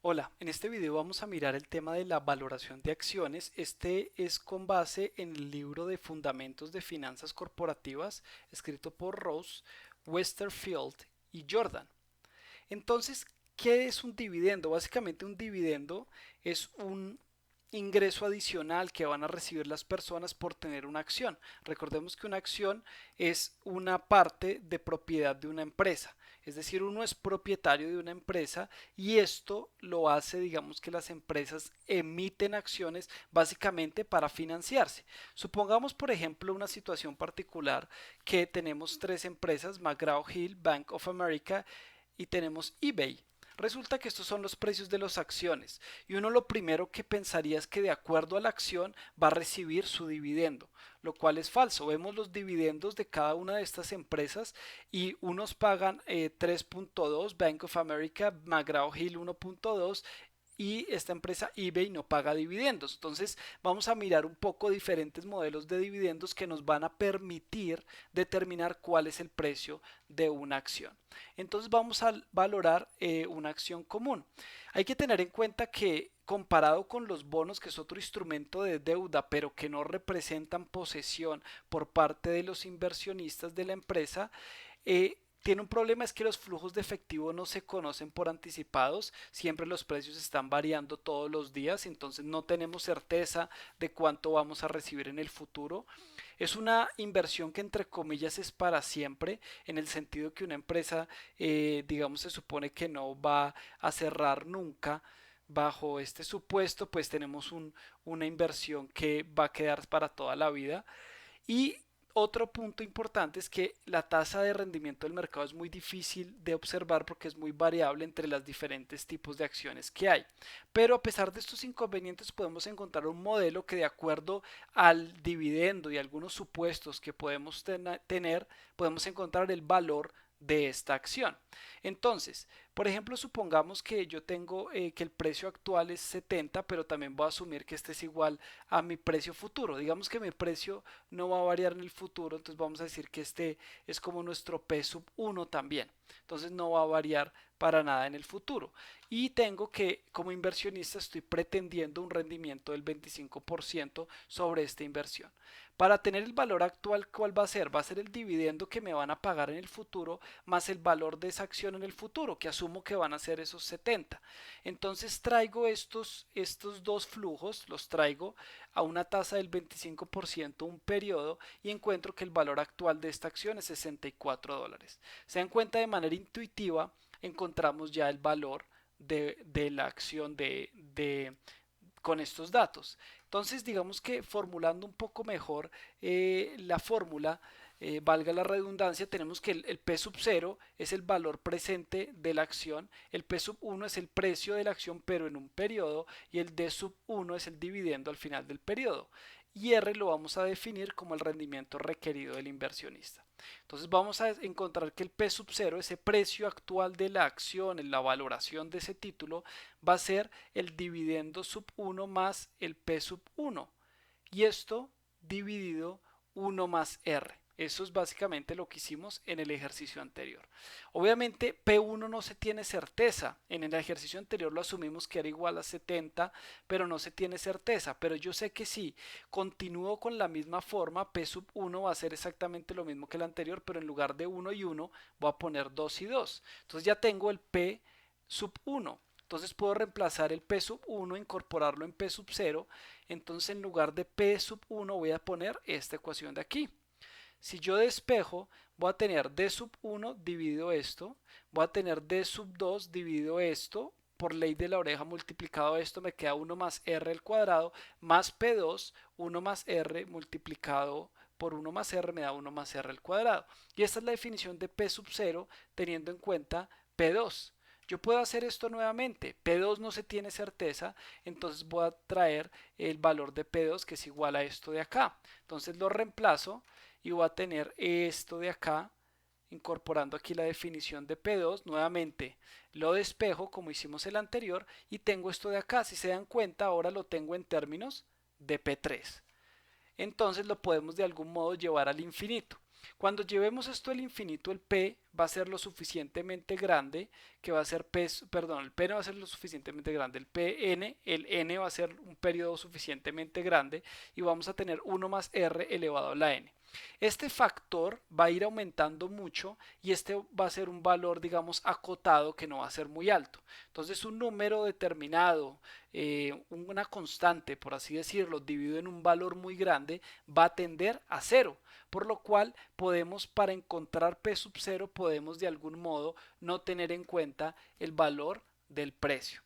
Hola, en este video vamos a mirar el tema de la valoración de acciones. Este es con base en el libro de Fundamentos de Finanzas Corporativas, escrito por Rose, Westerfield y Jordan. Entonces, ¿qué es un dividendo? Básicamente un dividendo es un ingreso adicional que van a recibir las personas por tener una acción. Recordemos que una acción es una parte de propiedad de una empresa. Es decir, uno es propietario de una empresa y esto lo hace, digamos que las empresas emiten acciones básicamente para financiarse. Supongamos, por ejemplo, una situación particular que tenemos tres empresas, McGraw-Hill, Bank of America y tenemos eBay. Resulta que estos son los precios de las acciones y uno lo primero que pensaría es que de acuerdo a la acción va a recibir su dividendo, lo cual es falso. Vemos los dividendos de cada una de estas empresas y unos pagan 3.2, Bank of America, McGraw Hill 1.2 y esta empresa eBay no paga dividendos. Entonces vamos a mirar un poco diferentes modelos de dividendos que nos van a permitir determinar cuál es el precio de una acción. Entonces vamos a valorar una acción común. Hay que tener en cuenta que comparado con los bonos, que es otro instrumento de deuda, pero que no representan posesión por parte de los inversionistas de la empresa, tiene un problema, es que los flujos de efectivo no se conocen por anticipados, siempre los precios están variando todos los días, entonces no tenemos certeza de cuánto vamos a recibir en el futuro. Es una inversión que entre comillas es para siempre, en el sentido que una empresa, digamos, se supone que no va a cerrar nunca. Bajo este supuesto, pues tenemos una inversión que va a quedar para toda la vida. Y otro punto importante es que la tasa de rendimiento del mercado es muy difícil de observar porque es muy variable entre los diferentes tipos de acciones que hay. Pero a pesar de estos inconvenientes podemos encontrar un modelo que de acuerdo al dividendo y algunos supuestos que podemos tener, podemos encontrar el valor de esta acción. Entonces, por ejemplo, supongamos que yo tengo que el precio actual es 70, pero también voy a asumir que este es igual a mi precio futuro. Digamos que mi precio no va a variar en el futuro, entonces vamos a decir que este es como nuestro P sub 1 también. Entonces no va a variar para nada en el futuro. Y tengo que, como inversionista, estoy pretendiendo un rendimiento del 25% sobre esta inversión. Para tener el valor actual, ¿cuál va a ser? Va a ser el dividendo que me van a pagar en el futuro más el valor de esa acción en el futuro, que asumo que van a ser esos 70. Entonces traigo estos dos flujos, los traigo a una tasa del 25% un periodo y encuentro que el valor actual de esta acción es $64. Se dan cuenta, de manera intuitiva encontramos ya el valor de la acción con estos datos. Entonces, digamos que formulando un poco mejor la fórmula, valga la redundancia, tenemos que el P sub 0 es el valor presente de la acción, el P sub 1 es el precio de la acción pero en un periodo y el D sub 1 es el dividendo al final del periodo. Y R lo vamos a definir como el rendimiento requerido del inversionista. Entonces vamos a encontrar que el P sub 0, ese precio actual de la acción, en la valoración de ese título, va a ser el dividendo sub 1 más el P sub 1. Y esto dividido 1 más R. Eso es básicamente lo que hicimos en el ejercicio anterior. Obviamente P1 no se tiene certeza. En el ejercicio anterior lo asumimos que era igual a 70, pero no se tiene certeza. Pero yo sé que si continúo con la misma forma, P sub 1 va a ser exactamente lo mismo que el anterior, pero en lugar de 1 y 1 voy a poner 2 y 2. Entonces ya tengo el P sub 1. Entonces puedo reemplazar el P sub 1, incorporarlo en P sub 0. Entonces en lugar de P sub 1 voy a poner esta ecuación de aquí. Si yo despejo, voy a tener D sub 1 dividido esto, voy a tener D sub 2 dividido esto, por ley de la oreja multiplicado esto me queda 1 más R al cuadrado, más P2, 1 más R multiplicado por 1 más R me da 1 más R al cuadrado. Y esta es la definición de P sub 0 teniendo en cuenta P2. Yo puedo hacer esto nuevamente. P2 no se tiene certeza, entonces voy a traer el valor de P2 que es igual a esto de acá. Entonces lo reemplazo y voy a tener esto de acá, incorporando aquí la definición de P2. Nuevamente lo despejo como hicimos el anterior y tengo esto de acá. Si se dan cuenta, ahora lo tengo en términos de P3. Entonces lo podemos de algún modo llevar al infinito. Cuando llevemos esto al infinito, el P va a ser lo suficientemente grande, que va a ser P, perdón, el P no va a ser lo suficientemente grande, el Pn, el N va a ser un periodo suficientemente grande y vamos a tener 1 más R elevado a la N. Este factor va a ir aumentando mucho y este va a ser un valor, digamos, acotado que no va a ser muy alto. Entonces, un número determinado, una constante, por así decirlo, dividido en un valor muy grande, va a tender a cero. Por lo cual, podemos, para encontrar P sub cero, podemos de algún modo no tener en cuenta el valor del precio.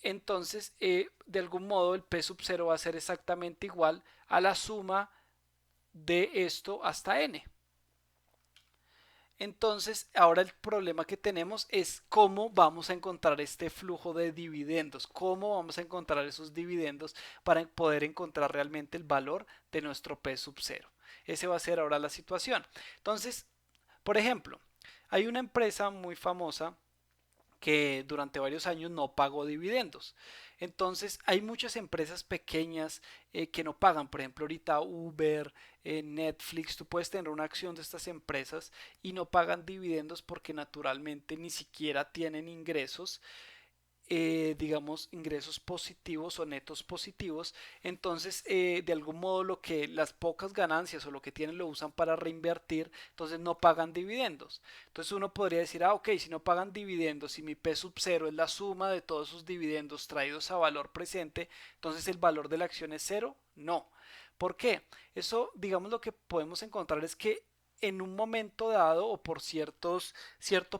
Entonces, de algún modo, el P sub cero va a ser exactamente igual a la suma de esto hasta n. Entonces, ahora el problema que tenemos es cómo vamos a encontrar este flujo de dividendos, cómo vamos a encontrar esos dividendos para poder encontrar realmente el valor de nuestro P sub cero. Ese va a ser ahora la situación. Entonces, por ejemplo, hay una empresa muy famosa que durante varios años no pagó dividendos. Entonces hay muchas empresas pequeñas que no pagan. Por ejemplo, ahorita Uber, Netflix, tú puedes tener una acción de estas empresas y no pagan dividendos porque naturalmente ni siquiera tienen ingresos, digamos, ingresos positivos o netos positivos. Entonces, de algún modo, lo que las pocas ganancias o lo que tienen lo usan para reinvertir, entonces no pagan dividendos. Entonces uno podría decir, ah, ok, si no pagan dividendos y mi P sub cero es la suma de todos esos dividendos traídos a valor presente, entonces el valor de la acción es cero. No. ¿Por qué? Eso, digamos, lo que podemos encontrar es que en un momento dado o por cierto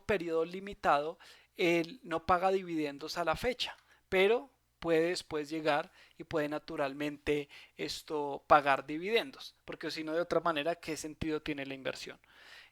periodo limitado, él no paga dividendos a la fecha, pero puede después llegar y puede naturalmente esto pagar dividendos, porque si no, de otra manera, ¿qué sentido tiene la inversión?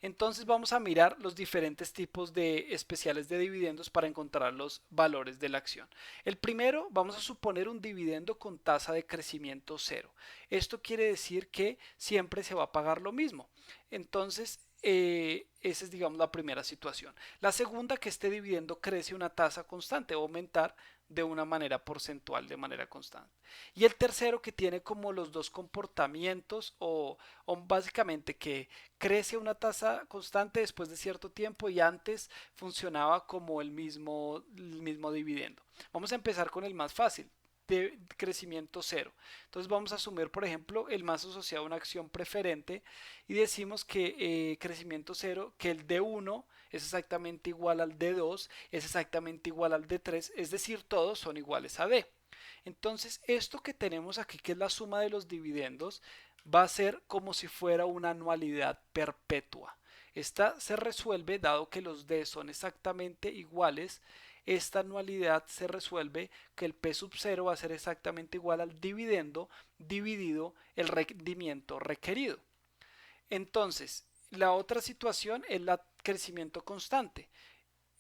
Entonces vamos a mirar los diferentes tipos de especiales de dividendos para encontrar los valores de la acción. El primero, vamos a suponer un dividendo con tasa de crecimiento cero. Esto quiere decir que siempre se va a pagar lo mismo. Entonces, esa es, digamos, la primera situación. La segunda, que este dividendo crece una tasa constante, va a aumentar de una manera porcentual, de manera constante. Y el tercero, que tiene como los dos comportamientos o básicamente que crece a una tasa constante después de cierto tiempo y antes funcionaba como el mismo dividendo. Vamos a empezar con el más fácil, de crecimiento cero. Entonces vamos a asumir, por ejemplo, el más asociado a una acción preferente y decimos que crecimiento cero, que el D1 es exactamente igual al D2, es exactamente igual al D3, es decir, todos son iguales a D. Entonces, esto que tenemos aquí, que es la suma de los dividendos, va a ser como si fuera una anualidad perpetua. Esta se resuelve, dado que los D son exactamente iguales, esta anualidad se resuelve que el P sub 0 va a ser exactamente igual al dividendo dividido el rendimiento requerido. Entonces, la otra situación es el crecimiento constante.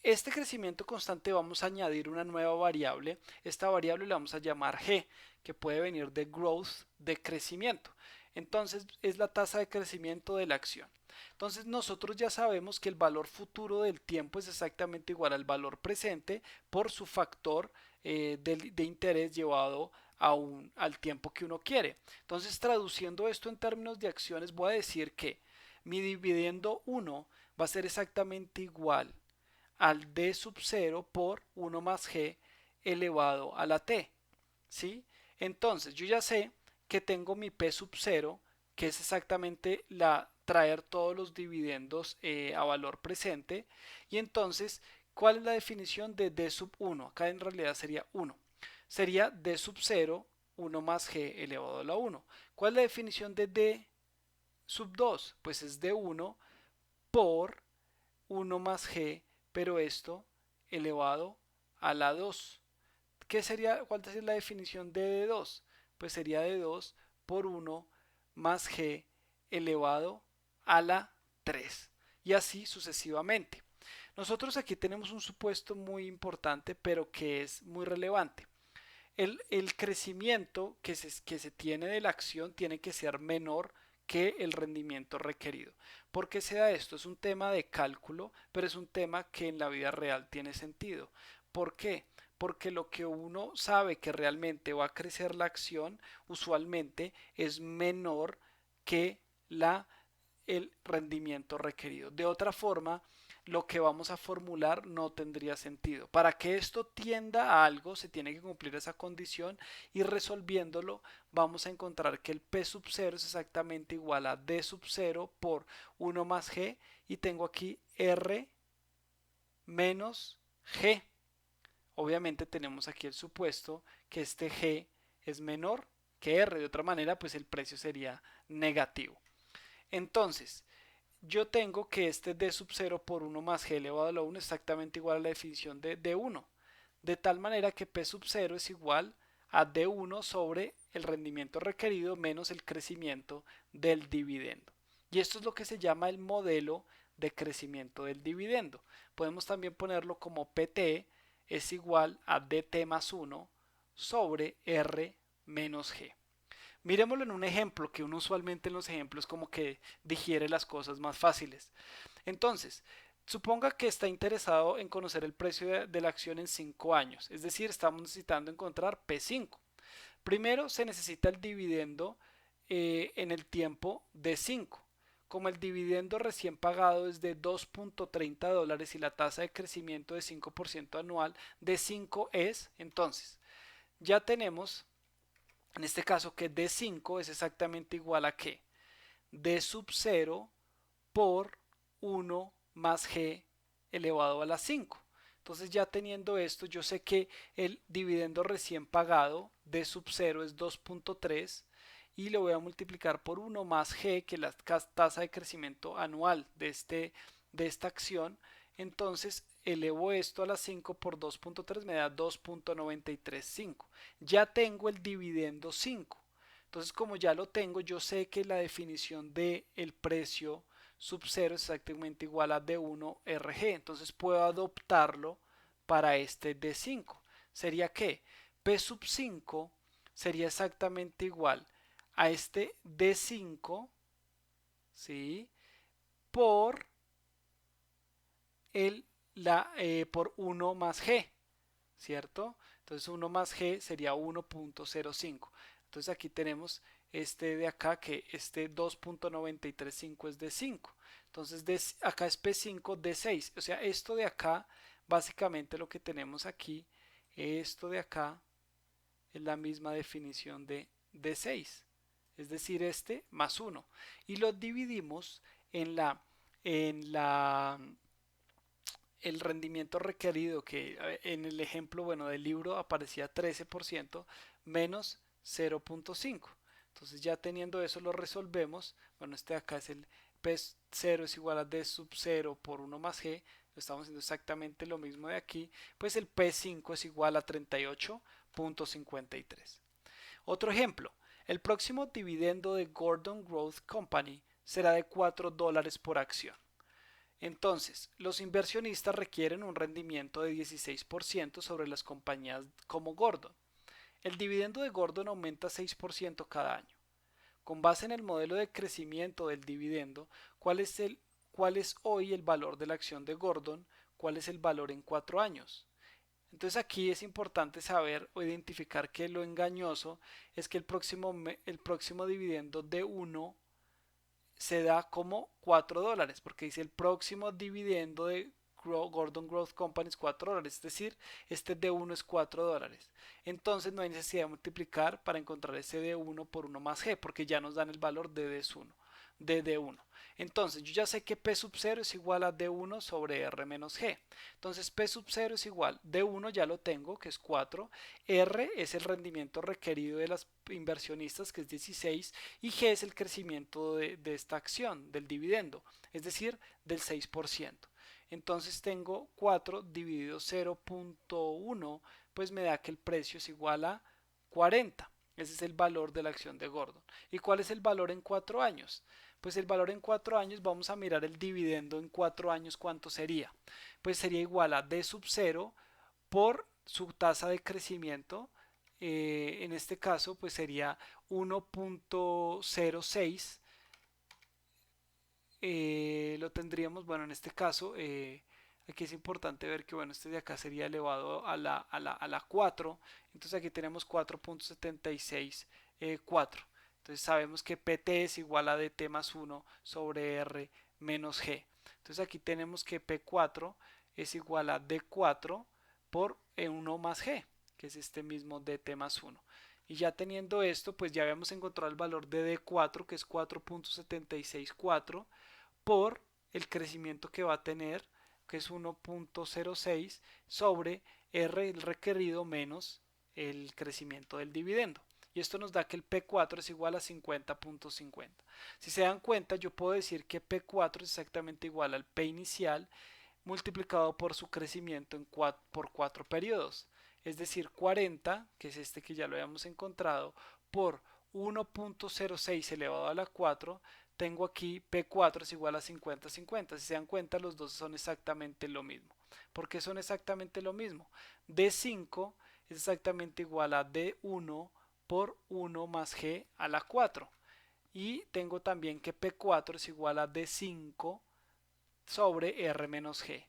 Este crecimiento constante vamos a añadir una nueva variable. Esta variable la vamos a llamar G, que puede venir de growth, de crecimiento. Entonces es la tasa de crecimiento de la acción. Entonces nosotros ya sabemos que el valor futuro del tiempo es exactamente igual al valor presente por su factor de interés llevado al tiempo que uno quiere. Entonces, traduciendo esto en términos de acciones, voy a decir que mi dividendo 1 va a ser exactamente igual al d sub 0 por 1 más g elevado a la t. ¿Sí? Entonces, yo ya sé que tengo mi p sub 0, que es exactamente traer todos los dividendos a valor presente. Y entonces, ¿cuál es la definición de d sub 1? Acá en realidad sería 1. Sería d sub 0, 1 más g elevado a la 1. ¿Cuál es la definición de d sub 2? Pues es d1 por 1 más g, pero esto elevado a la 2. ¿Cuál sería la definición de D2? Pues sería D2 por 1 más G elevado a la 3. Y así sucesivamente. Nosotros aquí tenemos un supuesto muy importante, pero que es muy relevante. El crecimiento que se tiene de la acción tiene que ser menor que el rendimiento requerido. ¿Por qué se da esto? Es un tema de cálculo, pero es un tema que en la vida real tiene sentido. ¿Por qué? Porque lo que uno sabe que realmente va a crecer la acción usualmente es menor que el rendimiento requerido. De otra forma, lo que vamos a formular no tendría sentido. Para que esto tienda a algo, se tiene que cumplir esa condición y resolviéndolo vamos a encontrar que el P sub 0 es exactamente igual a D sub 0 por 1 más G y tengo aquí R menos G. Obviamente tenemos aquí el supuesto que este G es menor que R. De otra manera, pues el precio sería negativo. Entonces, yo tengo que este D sub 0 por 1 más G elevado a la 1 es exactamente igual a la definición de D1. De tal manera que P sub 0 es igual a D1 sobre el rendimiento requerido menos el crecimiento del dividendo. Y esto es lo que se llama el modelo de crecimiento del dividendo. Podemos también ponerlo como PT es igual a DT más 1 sobre R menos G. Miremoslo en un ejemplo, que uno usualmente en los ejemplos como que digiere las cosas más fáciles. Entonces, suponga que está interesado en conocer el precio de la acción en 5 años, es decir, estamos necesitando encontrar P5. Primero se necesita el dividendo en el tiempo de 5. Como el dividendo recién pagado es de 2.30 dólares y la tasa de crecimiento de 5% anual de 5 es, entonces, ya tenemos en este caso que D5 es exactamente igual a ¿qué? D sub 0 por 1 más G elevado a la 5. Entonces ya teniendo esto, yo sé que el dividendo recién pagado D sub 0 es 2.3 y lo voy a multiplicar por 1 más G, que es la tasa de crecimiento anual de esta acción. Entonces elevo esto a la 5 por 2.3 me da 2.935. Ya tengo el dividendo 5. Entonces como ya lo tengo, yo sé que la definición del precio sub 0 es exactamente igual a D1 RG. Entonces puedo adoptarlo para este D5. ¿Sería que P sub 5 sería exactamente igual a este D5, ¿sí? Por por 1 más G, ¿cierto? Entonces 1 más G sería 1.05. Entonces aquí tenemos este de acá, que este 2.935 es de 5. Entonces acá es P5 de 6. O sea, esto de acá, básicamente lo que tenemos aquí, esto de acá es la misma definición de D6. Es decir, este más 1. Y lo dividimos en la el rendimiento requerido, que en el ejemplo bueno del libro aparecía 13% menos 0.5. Entonces ya teniendo eso lo resolvemos. Bueno, este de acá es el P0 es igual a D sub 0 por 1 más G. Estamos haciendo exactamente lo mismo de aquí. Pues el P5 es igual a 38.53. Otro ejemplo. El próximo dividendo de Gordon Growth Company será de 4 dólares por acción. Entonces, los inversionistas requieren un rendimiento de 16% sobre las compañías como Gordon. El dividendo de Gordon aumenta 6% cada año. Con base en el modelo de crecimiento del dividendo, ¿cuál es hoy el valor de la acción de Gordon? ¿Cuál es el valor en 4 años? Entonces aquí es importante saber o identificar que lo engañoso es que el próximo dividendo de 1 se da como 4 dólares, porque dice el próximo dividendo de Gordon Growth Company es 4 dólares, es decir, este D1 es 4 dólares. Entonces no hay necesidad de multiplicar para encontrar ese D1 por 1 más G, porque ya nos dan el valor de D1. Entonces yo ya sé que P sub 0 es igual a D1 sobre R menos G. Entonces P sub 0 es igual, D1 ya lo tengo, que es 4, R es el rendimiento requerido de las inversionistas, que es 16, y G es el crecimiento de esta acción, del dividendo, es decir, del 6%. Entonces tengo 4 dividido 0.1, pues me da que el precio es igual a 40. Ese es el valor de la acción de Gordon. ¿Y cuál es el valor en 4 años? Pues el valor en 4 años, vamos a mirar el dividendo en 4 años, ¿cuánto sería? Pues sería igual a D sub 0 por su tasa de crecimiento. En este caso, pues sería 1.06. Lo tendríamos, bueno, en este caso, aquí es importante ver que, bueno, este de acá sería elevado a la 4. Entonces aquí tenemos 4.76, 4. Entonces sabemos que PT es igual a DT más 1 sobre R menos G. Entonces aquí tenemos que P4 es igual a D4 por E1 más G, que es este mismo DT más 1. Y ya teniendo esto, pues ya habíamos encontrado el valor de D4, que es 4.764, por el crecimiento que va a tener, que es 1.06, sobre R el requerido menos el crecimiento del dividendo. Y esto nos da que el P4 es igual a 50.50. Si se dan cuenta, yo puedo decir que P4 es exactamente igual al P inicial multiplicado por su crecimiento por 4 periodos. Es decir, 40, que es este que ya lo habíamos encontrado, por 1.06 elevado a la 4, tengo aquí P4 es igual a 50-50. Si se dan cuenta, los dos son exactamente lo mismo. ¿Por qué son exactamente lo mismo? D5 es exactamente igual a D1 por 1 más G a la 4. Y tengo también que P4 es igual a D5 sobre R menos G.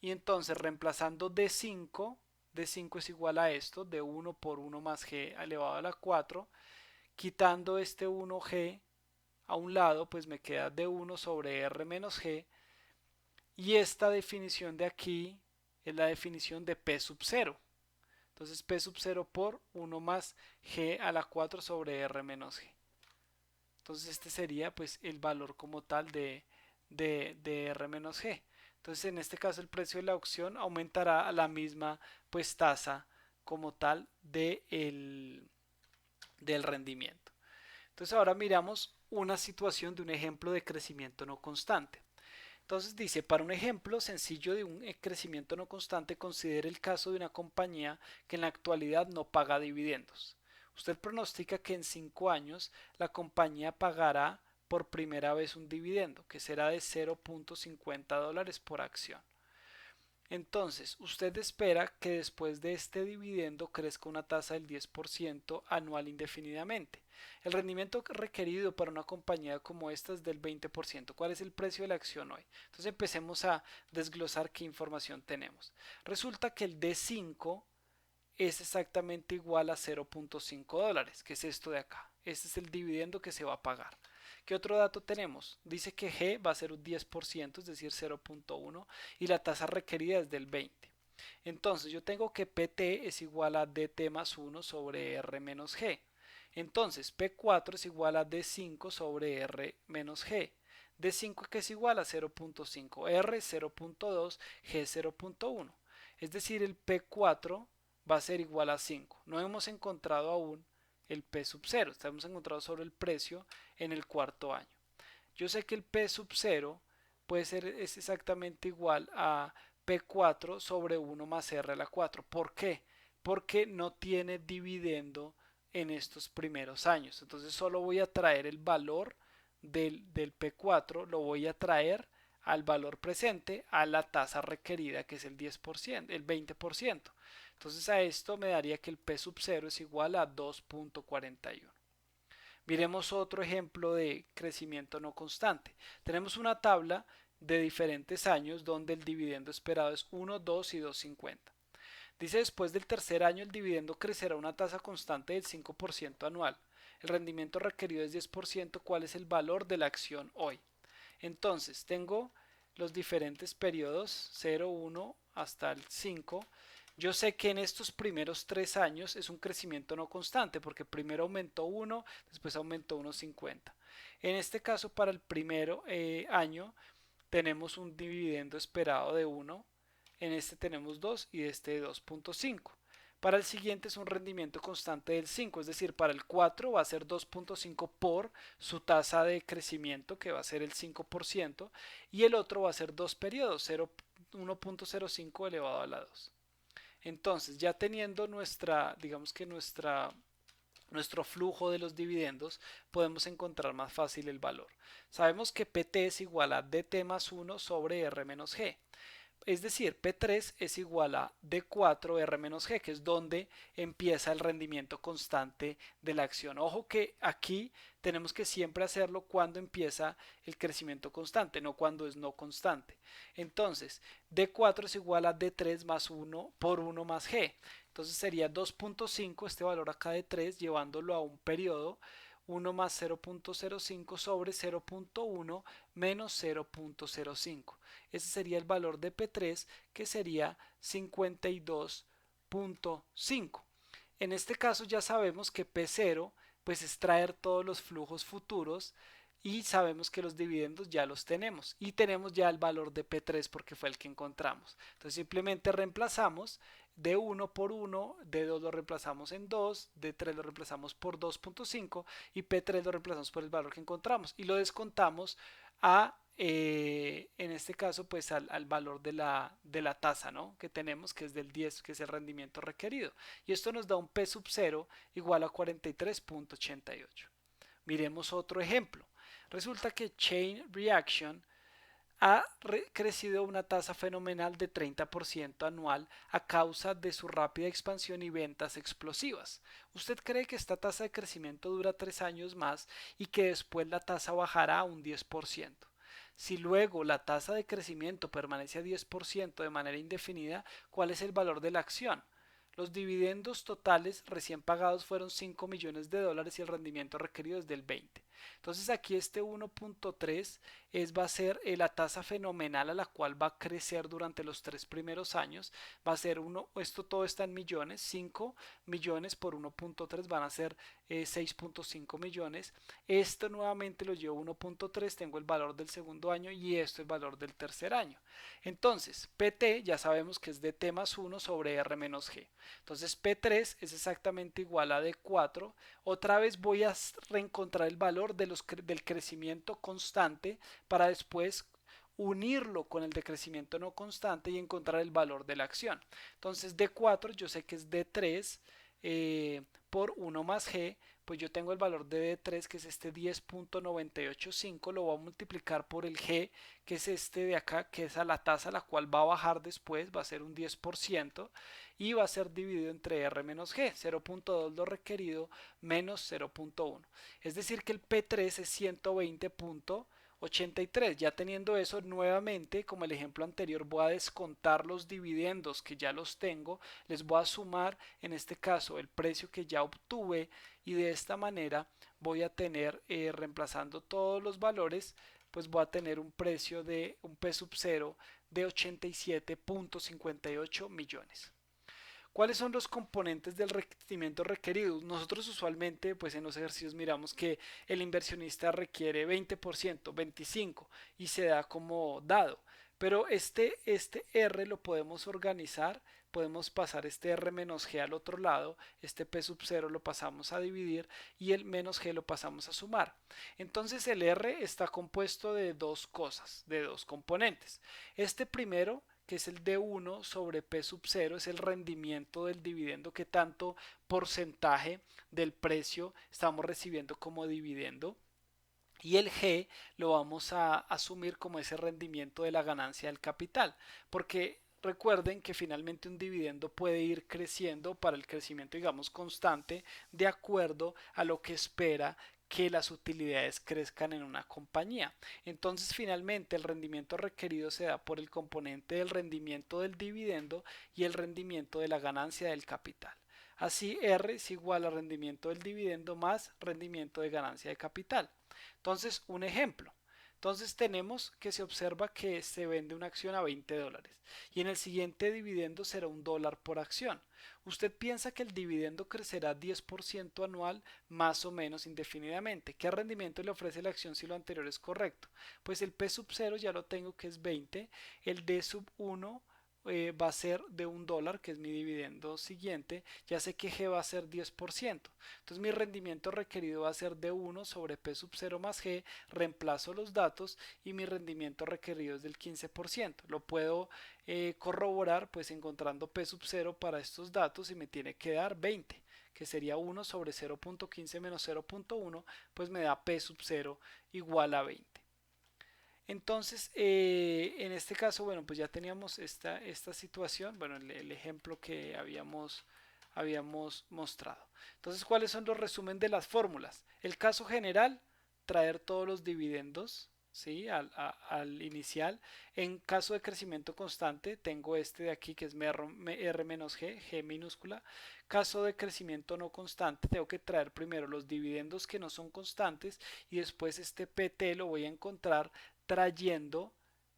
Y entonces reemplazando D5, D5 es igual a esto, D1 por 1 más G elevado a la 4, quitando este 1G a un lado, pues me queda D1 sobre R menos G. Y esta definición de aquí es la definición de P sub 0. Entonces P sub 0 por 1 más G a la 4 sobre R menos G. Entonces este sería pues el valor como tal de R menos G. Entonces en este caso el precio de la opción aumentará a la misma pues tasa como tal del rendimiento. Entonces ahora miramos una situación de un ejemplo de crecimiento no constante. Entonces dice, para un ejemplo sencillo de un crecimiento no constante, considere el caso de una compañía que en la actualidad no paga dividendos. Usted pronostica que en 5 años la compañía pagará por primera vez un dividendo, que será de $0.50 por acción. Entonces, usted espera que después de este dividendo crezca una tasa del 10% anual indefinidamente. El rendimiento requerido para una compañía como esta es del 20%. ¿Cuál es el precio de la acción hoy? Entonces empecemos a desglosar qué información tenemos. Resulta que el D5 es exactamente igual a $0.5, que es esto de acá. Este es el dividendo que se va a pagar. ¿Qué otro dato tenemos? Dice que G va a ser un 10%, es decir, 0.1, y la tasa requerida es del 20. Entonces yo tengo que PT es igual a DT más 1 sobre R menos G. Entonces P4 es igual a D5 sobre R menos G. D5 que es igual a 0.5, R 0.2, G 0.1. Es decir, el P4 va a ser igual a 5. No hemos encontrado aún el P sub 0. Hemos encontrado sobre el precio en el cuarto año. Yo sé que el P sub 0 es exactamente igual a P4 sobre 1 más R a la 4. ¿Por qué? Porque no tiene dividendo en estos primeros años. Entonces solo voy a traer el valor del P4, lo voy a traer al valor presente a la tasa requerida que es el 10%, el 20%. Entonces a esto me daría que el P sub 0 es igual a 2.41. Miremos otro ejemplo de crecimiento no constante. Tenemos una tabla de diferentes años donde el dividendo esperado es 1, 2 y 2.50. Dice después del tercer año el dividendo crecerá a una tasa constante del 5% anual. El rendimiento requerido es 10%. ¿Cuál es el valor de la acción hoy? Entonces tengo los diferentes periodos 0, 1 hasta el 5. Yo sé que en estos primeros 3 años es un crecimiento no constante porque primero aumentó 1, después aumentó 1.50. En este caso para el primer año tenemos un dividendo esperado de 1, en este tenemos 2 y este de 2.5. Para el siguiente es un rendimiento constante del 5, es decir, para el 4 va a ser 2.5 por su tasa de crecimiento, que va a ser el 5%, y el otro va a ser 2 periodos, 1.05 elevado a la 2. Entonces, ya teniendo digamos que nuestro flujo de los dividendos, podemos encontrar más fácil el valor. Sabemos que PT es igual a DT más 1 sobre R menos G. Es decir, P3 es igual a D4R menos G, que es donde empieza el rendimiento constante de la acción. Ojo que aquí tenemos que siempre hacerlo cuando empieza el crecimiento constante, no cuando es no constante. Entonces, D4 es igual a D3 más 1 por 1 más G. Entonces sería 2.5, este valor acá de 3, llevándolo a un periodo, 1 más 0.05 sobre 0.1 menos 0.05. Ese sería el valor de P3, que sería 52.5. En este caso ya sabemos que P0 pues es traer todos los flujos futuros y sabemos que los dividendos ya los tenemos y tenemos ya el valor de P3 porque fue el que encontramos. Entonces simplemente reemplazamos de 1 por 1, de 2 lo reemplazamos en 2, de 3 lo reemplazamos por 2.5 y P3 lo reemplazamos por el valor que encontramos y lo descontamos a en este caso pues al valor de la tasa, ¿no?, que tenemos, que es del 10, que es el rendimiento requerido, y esto nos da un P sub 0 igual a 43.88. Miremos otro ejemplo. Resulta que Chain Reaction ha crecido a una tasa fenomenal de 30% anual a causa de su rápida expansión y ventas explosivas. ¿Usted cree que esta tasa de crecimiento dura 3 años más y que después la tasa bajará a un 10%? Si luego la tasa de crecimiento permanece a 10% de manera indefinida, ¿cuál es el valor de la acción? Los dividendos totales recién pagados fueron 5 millones de dólares y el rendimiento requerido es del 20. Entonces aquí este 1.3 va a ser la tasa fenomenal a la cual va a crecer durante los 3 primeros años. Va a ser esto todo está en millones, 5 millones por 1.3 van a ser 6.5 millones. Esto nuevamente lo llevo 1.3, tengo el valor del segundo año y esto el valor del tercer año. Entonces, PT ya sabemos que es de T más 1 sobre R menos G. Entonces, P3 es exactamente igual a D4. Otra vez voy a reencontrar el valor del crecimiento constante para después unirlo con el decrecimiento no constante y encontrar el valor de la acción. Entonces D4 yo sé que es D3 por 1 más G, pues yo tengo el valor de D3 que es este 10.985, lo voy a multiplicar por el G que es este de acá, que es a la tasa la cual va a bajar después, va a ser un 10% y va a ser dividido entre R menos G, 0.2 lo requerido menos 0.1. Es decir que el P3 es 120.83. Ya teniendo eso, nuevamente, como el ejemplo anterior, voy a descontar los dividendos que ya los tengo, les voy a sumar en este caso el precio que ya obtuve y de esta manera voy a tener, reemplazando todos los valores, pues voy a tener un precio de un P sub 0 de 87.58 millones. ¿Cuáles son los componentes del rendimiento requerido? Nosotros usualmente pues en los ejercicios miramos que el inversionista requiere 20%, 25% y se da como dado. Pero este R lo podemos organizar, podemos pasar este R menos G al otro lado, este P sub 0 lo pasamos a dividir y el menos G lo pasamos a sumar. Entonces el R está compuesto de dos cosas, de dos componentes. Este primero, que es el D1 sobre P sub 0, es el rendimiento del dividendo, que tanto porcentaje del precio estamos recibiendo como dividendo. Y el G lo vamos a asumir como ese rendimiento de la ganancia del capital, porque recuerden que finalmente un dividendo puede ir creciendo para el crecimiento, digamos, constante, de acuerdo a lo que espera que las utilidades crezcan en una compañía. Entonces, finalmente, el rendimiento requerido se da por el componente del rendimiento del dividendo y el rendimiento de la ganancia del capital. Así, R es igual al rendimiento del dividendo más rendimiento de ganancia de capital. Entonces, un ejemplo. Entonces tenemos que se observa que se vende una acción a 20 dólares y en el siguiente dividendo será $1 por acción. ¿Usted piensa que el dividendo crecerá 10% anual más o menos indefinidamente? ¿Qué rendimiento le ofrece la acción si lo anterior es correcto? Pues el P sub 0 ya lo tengo, que es 20, el D sub 1 va a ser de $1, que es mi dividendo siguiente. Ya sé que G va a ser 10%. Entonces mi rendimiento requerido va a ser de 1 sobre P sub 0 más G. Reemplazo los datos y mi rendimiento requerido es del 15%. Lo puedo corroborar pues encontrando P sub 0 para estos datos y me tiene que dar 20, que sería 1 sobre 0.15 menos 0.1, pues me da P sub 0 igual a 20. Entonces, en este caso, bueno, pues ya teníamos esta situación, bueno, el ejemplo que habíamos mostrado. Entonces, ¿cuáles son los resúmenes de las fórmulas? El caso general, traer todos los dividendos, ¿sí? Al inicial. En caso de crecimiento constante, tengo este de aquí que es R menos G, G minúscula. Caso de crecimiento no constante, tengo que traer primero los dividendos que no son constantes y después este PT lo voy a encontrar trayendo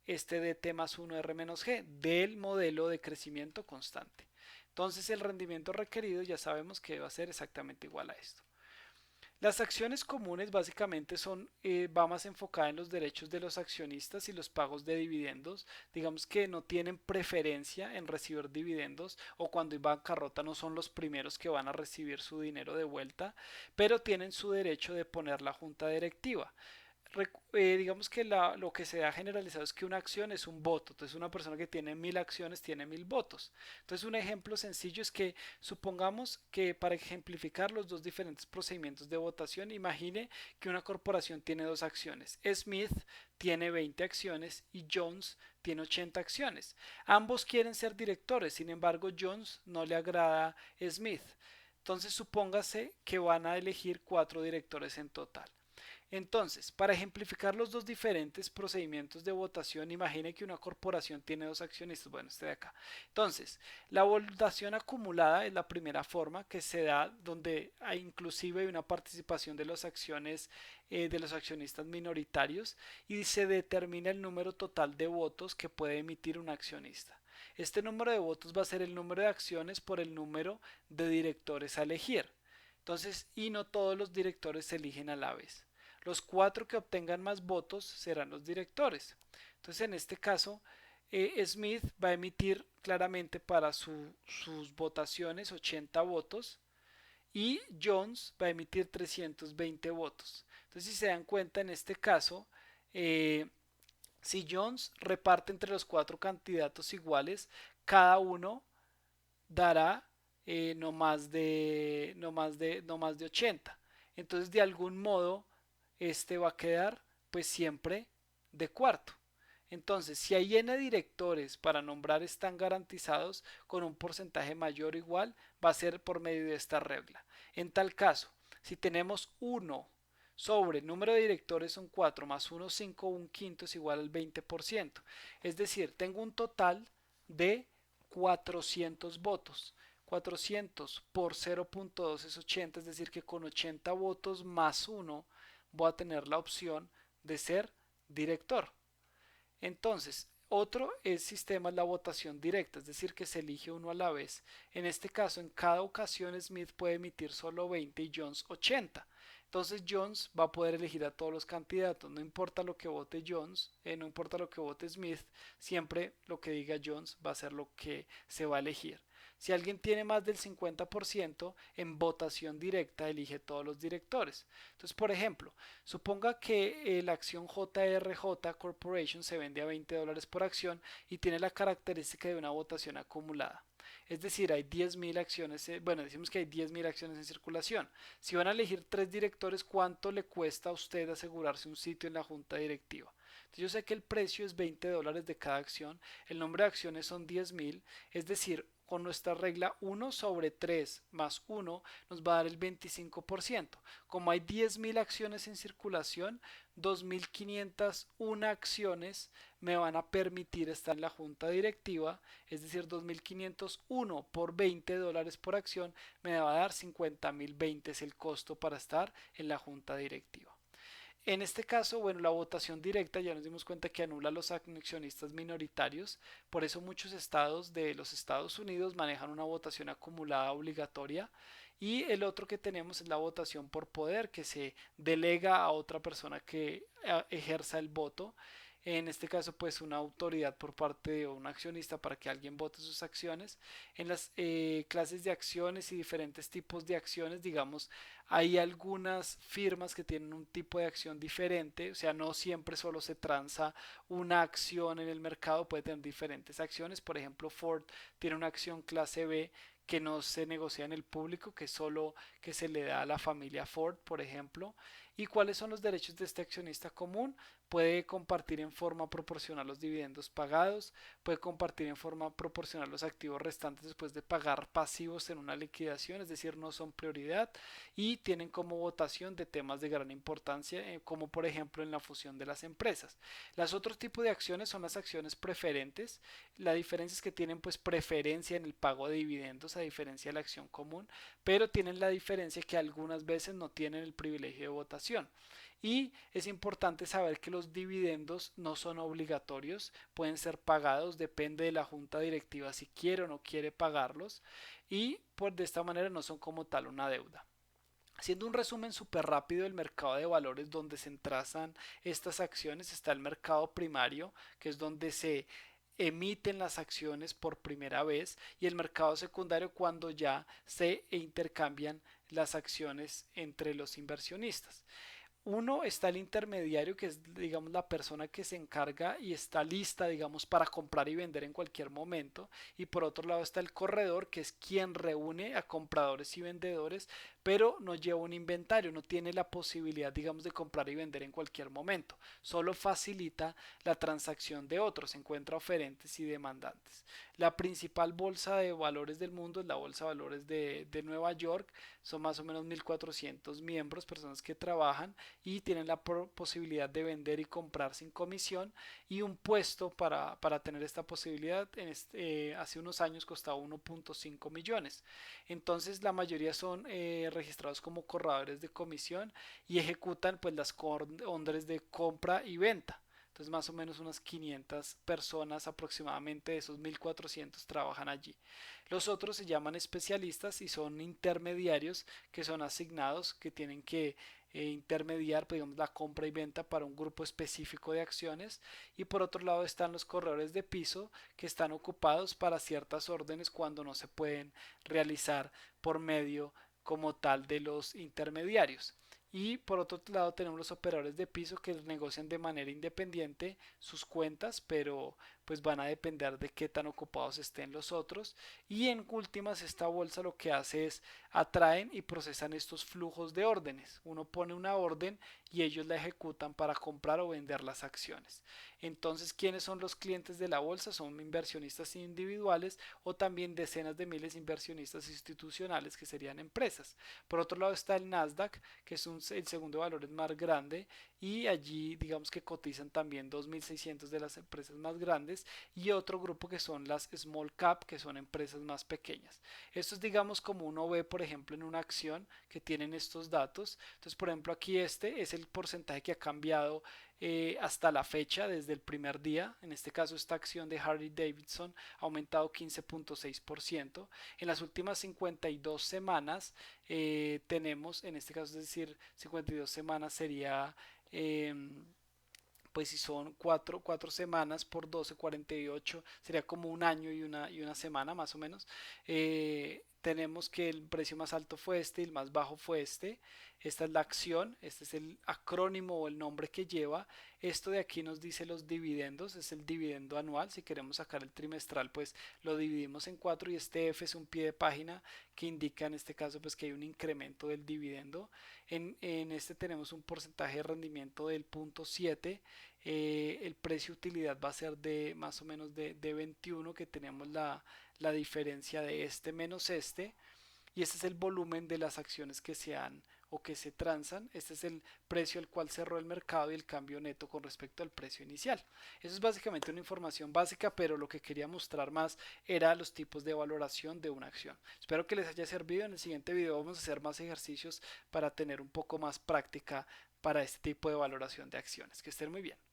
este DT más 1 R menos G del modelo de crecimiento constante. Entonces el rendimiento requerido ya sabemos que va a ser exactamente igual a esto. Las acciones comunes básicamente va más enfocada en los derechos de los accionistas y los pagos de dividendos. Digamos que no tienen preferencia en recibir dividendos o cuando hay bancarrota no son los primeros que van a recibir su dinero de vuelta, pero tienen su derecho de poner la junta directiva. Digamos que lo que se ha generalizado es que una acción es un voto. Entonces una persona que tiene 1000 acciones tiene 1000 votos. Entonces un ejemplo sencillo es que supongamos que para ejemplificar los dos diferentes procedimientos de votación, imagine que una corporación tiene dos acciones. Smith tiene 20 acciones y Jones tiene 80 acciones. Ambos quieren ser directores, sin embargo Jones no le agrada a Smith. Entonces supóngase que van a elegir 4 directores en total. Entonces, para ejemplificar los dos diferentes procedimientos de votación, imagine que una corporación tiene dos accionistas, bueno, este de acá. Entonces, la votación acumulada es la primera forma que se da donde hay inclusive una participación de las acciones de los accionistas minoritarios y se determina el número total de votos que puede emitir un accionista. Este número de votos va a ser el número de acciones por el número de directores a elegir. Entonces, y no todos los directores se eligen a la vez. Los 4 que obtengan más votos serán los directores. Entonces, en este caso, Smith va a emitir claramente para sus votaciones 80 votos y Jones va a emitir 320 votos. Entonces, si se dan cuenta, en este caso, eh, si Jones reparte entre los 4 candidatos iguales, cada uno dará no más de 80. Entonces, de algún modo, este va a quedar pues siempre de cuarto. Entonces, si hay n directores para nombrar están garantizados con un porcentaje mayor o igual, va a ser por medio de esta regla. En tal caso, si tenemos 1 sobre número de directores son 4 más 1, 5, un quinto es igual al 20%. Es decir, tengo un total de 400 votos. 400 por 0.2 es 80, es decir que con 80 votos más 1 voy a tener la opción de ser director. Entonces, otro es sistema la votación directa, es decir, que se elige uno a la vez. En este caso, en cada ocasión Smith puede emitir solo 20 y Jones 80. Entonces Jones va a poder elegir a todos los candidatos, no importa lo que vote Jones, no importa lo que vote Smith, siempre lo que diga Jones va a ser lo que se va a elegir. Si alguien tiene más del 50%, en votación directa elige todos los directores. Entonces, por ejemplo, suponga que la acción JRJ Corporation se vende a $20 por acción y tiene la característica de una votación acumulada. Es decir, hay 10.000 acciones, bueno, decimos que hay 10.000 acciones en circulación. Si van a elegir 3 directores, ¿cuánto le cuesta a usted asegurarse un sitio en la junta directiva? Entonces, yo sé que el precio es $20 de cada acción, el nombre de acciones son 10.000, es decir, con nuestra regla 1 sobre 3 más 1 nos va a dar el 25%. Como hay 10.000 acciones en circulación, 2.501 acciones me van a permitir estar en la junta directiva, es decir, 2.501 por $20 por acción me va a dar 50.020 es el costo para estar en la junta directiva. En este caso, bueno, la votación directa ya nos dimos cuenta que anula a los accionistas minoritarios, por eso muchos estados de los Estados Unidos manejan una votación acumulada obligatoria y el otro que tenemos es la votación por poder que se delega a otra persona que ejerza el voto. En este caso, pues una autoridad por parte de un accionista para que alguien vote sus acciones. En las clases de acciones y diferentes tipos de acciones, digamos, hay algunas firmas que tienen un tipo de acción diferente, o sea, no siempre solo se transa una acción en el mercado, puede tener diferentes acciones. Por ejemplo, Ford tiene una acción clase B que no se negocia en el público, que solo que se le da a la familia Ford, por ejemplo. ¿Y cuáles son los derechos de este accionista común? Puede compartir en forma proporcional los dividendos pagados, puede compartir en forma proporcional los activos restantes después de pagar pasivos en una liquidación, es decir, no son prioridad y tienen como votación de temas de gran importancia, como por ejemplo en la fusión de las empresas. Las otros tipos de acciones son las acciones preferentes. La diferencia es que tienen pues preferencia en el pago de dividendos a diferencia de la acción común, pero tienen la diferencia que algunas veces no tienen el privilegio de votación. Y es importante saber que los dividendos no son obligatorios, pueden ser pagados, depende de la junta directiva si quiere o no quiere pagarlos y pues de esta manera no son como tal una deuda. Haciendo un resumen súper rápido del mercado de valores donde se entrazan estas acciones, está el mercado primario, que es donde se emiten las acciones por primera vez, y el mercado secundario cuando ya se intercambian las acciones entre los inversionistas. Uno está el intermediario, que es, digamos, la persona que se encarga y está lista, digamos, para comprar y vender en cualquier momento. Y por otro lado está el corredor, que es quien reúne a compradores y vendedores, pero no lleva un inventario, no tiene la posibilidad, digamos, de comprar y vender en cualquier momento. Solo facilita la transacción de otros, encuentra oferentes y demandantes. La principal bolsa de valores del mundo es la Bolsa de Valores de Nueva York. Son más o menos 1.400 miembros, personas que trabajan y tienen la posibilidad de vender y comprar sin comisión y un puesto para tener esta posibilidad hace unos años costaba 1.5 millones. Entonces la mayoría son registrados como corredores de comisión y ejecutan pues las órdenes de compra y venta. Entonces más o menos unas 500 personas aproximadamente de esos 1.400 trabajan allí. Los otros se llaman especialistas y son intermediarios que son asignados, que tienen que intermediar, pues, digamos, la compra y venta para un grupo específico de acciones. Y por otro lado están los corredores de piso que están ocupados para ciertas órdenes cuando no se pueden realizar por medio como tal de los intermediarios. Y por otro lado tenemos los operadores de piso que negocian de manera independiente sus cuentas, pero pues van a depender de qué tan ocupados estén los otros. Y en últimas esta bolsa lo que hace es atraen y procesan estos flujos de órdenes. Uno pone una orden y ellos la ejecutan para comprar o vender las acciones. Entonces, ¿quiénes son los clientes de la bolsa? Son inversionistas individuales o también decenas de miles de inversionistas institucionales que serían empresas. Por otro lado está el Nasdaq, que es el segundo de valores más grande y allí digamos que cotizan también 2.600 de las empresas más grandes y otro grupo que son las small cap, que son empresas más pequeñas. Esto es digamos como uno ve por ejemplo en una acción que tienen estos datos. Entonces por ejemplo aquí este es el porcentaje que ha cambiado hasta la fecha desde el primer día. En este caso esta acción de Harley Davidson ha aumentado 15.6%. En las últimas 52 semanas tenemos, en este caso es decir 52 semanas sería eh, pues si son cuatro semanas por 12, 48, sería como un año y una semana más o menos. Tenemos que el precio más alto fue este y el más bajo fue este. Esta es la acción, este es el acrónimo o el nombre que lleva. Esto de aquí nos dice los dividendos, es el dividendo anual. Si queremos sacar el trimestral, pues lo dividimos en cuatro y este F es un pie de página que indica en este caso pues que hay un incremento del dividendo. En este tenemos un porcentaje de rendimiento del 0.7. El precio utilidad va a ser de más o menos de 21, que tenemos la diferencia de este menos este, y este es el volumen de las acciones que se han o que se transan. Este es el precio al cual cerró el mercado y el cambio neto con respecto al precio inicial. Eso es básicamente una información básica, pero lo que quería mostrar más era los tipos de valoración de una acción. Espero que les haya servido. En el siguiente video vamos a hacer más ejercicios para tener un poco más práctica para este tipo de valoración de acciones. Que estén muy bien.